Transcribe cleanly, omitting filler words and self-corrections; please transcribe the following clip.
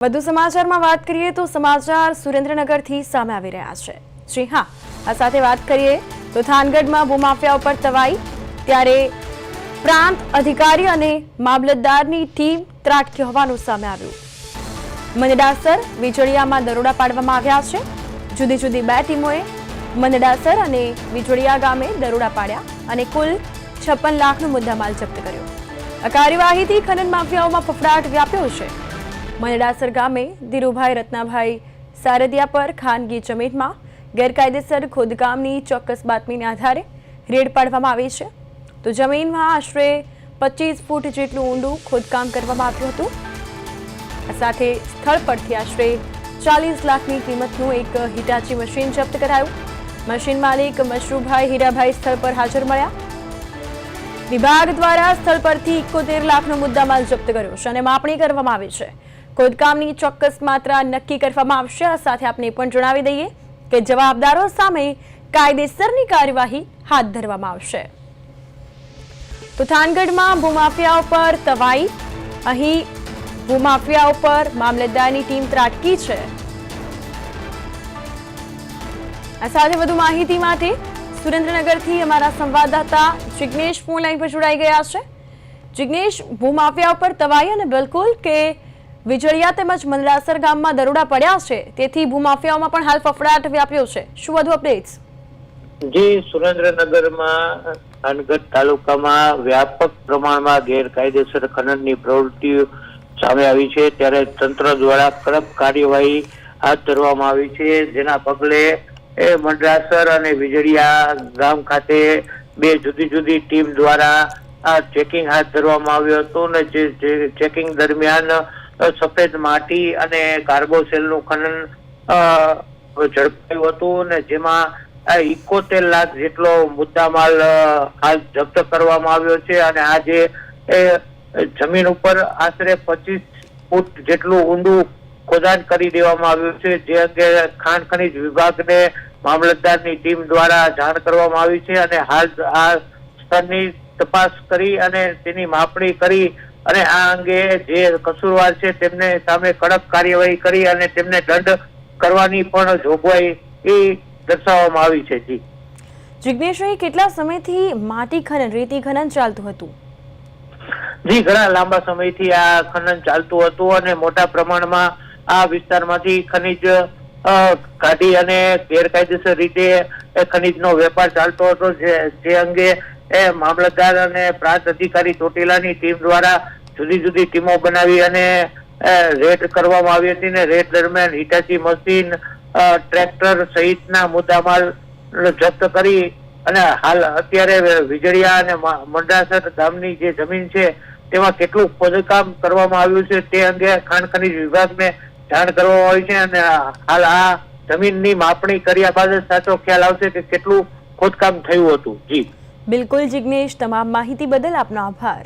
વધુ સમાચારમાં વાત કરીએ તો સમાચાર સુરેન્દ્રનગરથી સામે આવી રહ્યા છે। જી હા, આ સાથે વાત કરીએ તો થાનગઢમાં ભૂમાફિયા ઉપર તવાઈ, ત્યારે પ્રાંત અધિકારી અને મામલતદારની ટીમ ત્રાટકી હોવાનું સામે આવ્યું। મંદડાસર વીજળિયામાં દરોડા પાડવામાં આવ્યા છે। જુદી જુદી બે ટીમોએ મંદડાસર અને વીજળિયા ગામે દરોડા પાડ્યા અને કુલ 56 લાખનો મુદ્દામાલ જપ્ત કર્યો। આ કાર્યવાહીથી ખનન માફિયાઓમાં ફફડાટ વ્યાપ્યો છે। મંદડાસર ગામે ધીરુભાઈ રત્નાભાઈ સારદિયા પર ખાનગી જમીનમાં ગેરકાયદેસર ખોદકામની ચોક્કસ બાતમીને આધારે રેડ પાડવામાં આવી છે। તો જમીનમાં આશરે 25 ફૂટ જેટલું ઊંડું ખોદકામ કરવામાં આવ્યું હતું। આ સાથે સ્થળ પરથી આશરે 40 લાખની કિંમતનું એક હિટાચી મશીન જપ્ત કરાયું। મશીન માલિક મશરૂભાઈ હીરાભાઈ સ્થળ પર હાજર મળ્યા। વિભાગ દ્વારા સ્થળ પરથી 71 લાખનો મુદ્દામાલ જપ્ત કર્યો છે અને માપણી કરવામાં આવી છે। ખોદકામની ચોક્કસ માત્રા નક્કી કરવામાં આવશે। આ સાથે આપણે પણ જણાવી દઈએ કે જવાબદારો સામે કાયદેસરની કાર્યવાહી હાથ ધરવામાં આવશે। તો થાનગઢમાં ભૂમાફિયાઓ પર તવાઈ, અહીં ભૂમાફિયાઓ પર મામલતદારની ટીમ ત્રાટકી છે। આ સાથે વધુ માહિતી માટે સુરેન્દ્રનગરથી અમારા સંવાદદાતા જિગ્નેશ ફોન લાઈન પર જોડાઈ ગયા છે। જિગ્નેશ, ભૂમાફિયાઓ પર તવાઈ અને બિલકુલ કે વીજળિયા તેમજ મંદડાસર ગામમાં દરોડા પડ્યા છે, તેથી ભૂમાફિયાઓમાં પણ હાલ ફફડાટ વ્યાપ્યો છે। શું વધુ અપડેટ્સ? જી, સુરેન્દ્રનગરમાં થાનગઢ તાલુકામાં વ્યાપક પ્રમાણમાં ગેરકાયદેસર ખનનની પ્રવૃત્તિઓ સામે આવી છે, ત્યારે તંત્ર દ્વારા કડક કાર્યવાહી હાથ ધરવામાં આવી છે। જેના પગલે મંદડાસર અને વીજળિયા ગામ ખાતે બે જુદી જુદી ટીમ દ્વારા આ ચેકિંગ હાથ ધરવામાં આવ્યું હતું અને જે ચેકિંગ દરમિયાન સફેદ માટી અને કાર્બોસેલનું ખનન ઝડપાયું હતું અને જેમાં 71 લાખ જેટલો મુદ્દામાલ હાલ જપ્ત કરવામાં આવ્યો છે અને આ જે જમીન ઉપર આશરે 25 ફૂટ જેટલું ઊંડું ખોદાણ કરી દેવામાં આવ્યું છે, જે અંગે ખાણ ખનીજ વિભાગને મામલતદારની ટીમ દ્વારા જાણ કરવામાં આવી છે અને હાલ આ સ્થળની તપાસ કરી અને તેની માપણી કરી અને આ અંગે જે કસૂરવાર છે તેમને સામે કડક કાર્યવાહી કરી અને તેમને દંડ કરવાની પણ જોગવાઈ દર્શાવવામાં આવી છે। જી જિગ્નેશ, કેટલા સમયથી માટી ખનન, રેતી ખનન ચાલતું હતું? જી, ઘણા લાંબા સમયથી આ ખનન ચાલતું હતું અને મોટા પ્રમાણમાં આ વિસ્તારમાંથી ખનીજ કાઢી અને ગેરકાયદેસર રીતે ખનીજનો વેપાર ચાલતો હતો, જે અંગે મામલતદાર અને પ્રાંત અધિકારી ચોટીલાની ટીમ દ્વારા જુદી જુદી ટીમો બનાવી અને રેડ કરવામાં આવી હતી અને રેડ દરમિયાન હિટાચી મશીન, ટ્રેક્ટર સહિતના મુદ્દામાલ જપ્ત કરી અને હાલ અત્યારે વીજળિયા અને મંદડાસર ગામની જે જમીન છે તેમાં કેટલું ખોદકામ કરવામાં આવ્યું છે તે અંગે ખાણ ખનીજ વિભાગને જાણ કરવામાં આવી છે અને હાલ આ જમીનની માપણી કર્યા બાદ જ સાચો ખ્યાલ આવશે કે કેટલું ખોદકામ થયું હતું। જી બિલકુલ જિગ્નેશ, તમામ માહિતી બદલ આપનો આભાર।